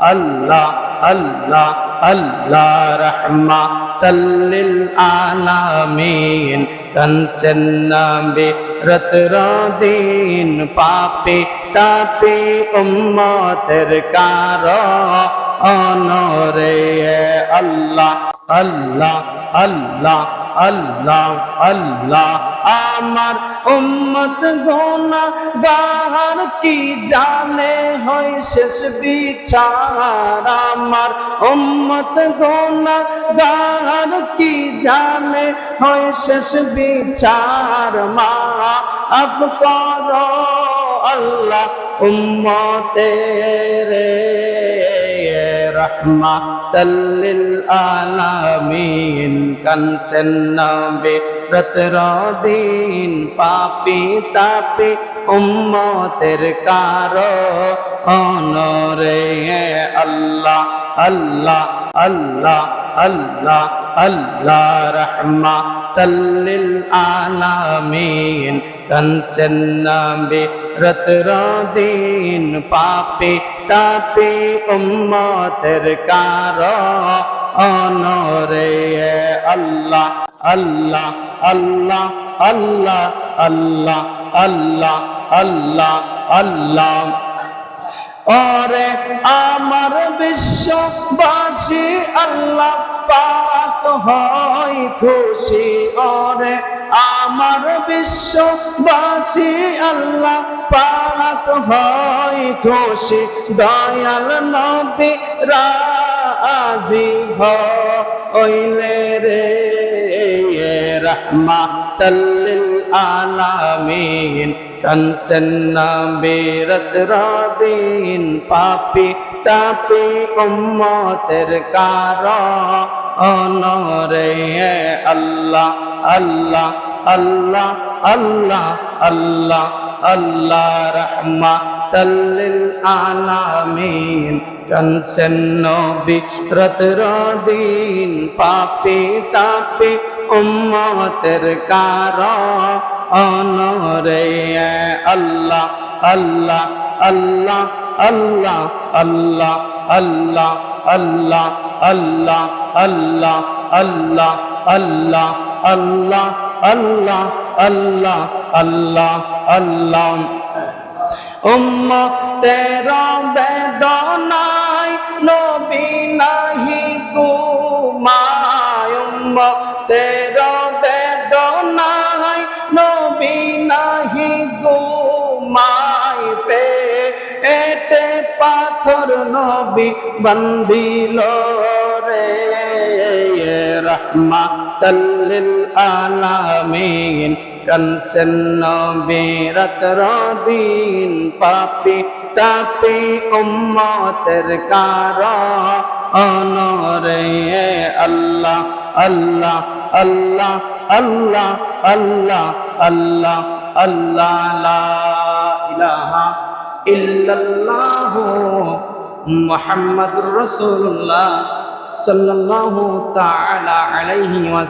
আল্লাহ আল্লাহ আল্লাহ রাহমাতাল লিল আলামিন কানসেন নবী রতরদিন পাপে তাপে উম্মতের কারণে আল্লাহ আল্লাহ আল্লাহ আল্লাহ আল্লাহ আমার উম্মত গুনাহগার কি জানে হয় শেষ বিচার আমার উম্মত গুনাহগার কি জানে হয় শেষ বিচার মাফ করো আল্লাহ উম্মতের রাহমাতাল লিল আলামিন কানসেন নবী রতরদিন পাপী তাপী উম্মতের কারণে আল্লাহ আল্লাহ আল্লাহ আল্লাহ আল্লাহ রাহমাতাল লিল আলামিন কানসেন নবী রতরদিন পাপী তাপী উম্মতের কারণে আল্লাহ আল্লাহ আল্লাহ আল্লাহ আল্লাহ আল্লাহ আল্লাহ আল্লাহ ওরে আমার বিশ্ববাসী আল্লাহ পাক হয় খুশি ওরে আমার বিশ্ববাসী আল্লাহ পাক হয় খুশি দয়াল নবী রাজি হইলে রে রাহমাতাল লিল আলামিন কানসেন নবী রতরদিন পাপী তাপী উম্মতের কারণে আল্লাহ আল্লাহ আল্লাহ আল্লাহ আল্লাহ আল্লাহ রাহমাতাল লিল আলামিন কানসেন নবী রতরদিন পাপী তাপী উম্মতের কারণে আল্লাহ আল্লাহ আল্লাহ আল্লাহ আল্লাহ আল্লাহ আল্লাহ আল্লাহ আল্লাহ আল্লাহ আল্লাহ আল্লাহ আল্লাহ আল্লাহ আল্লাহ আল্লাহ উম্মতের বেদনায় নবী নাহি ঘুমায় উম্মতের বেদনায় নবী নাহি ঘুমায় পেটে পাথর নবী বান্ধিল রে রাহমাতাল লিল আলামিন কানসেন নবী রতরদিন পাপী তাপী উম্মতের কারণে আল্লাহ আল্লাহ আল্লাহ আল্লাহ আল্লাহ আল্লাহ আল্লাহ লা ইলাহা ইল্লাল্লাহ মুহাম্মাদুর রাসূলুল্লাহ সাল্লাল্লাহু তাআলা আলাইহি ওয়া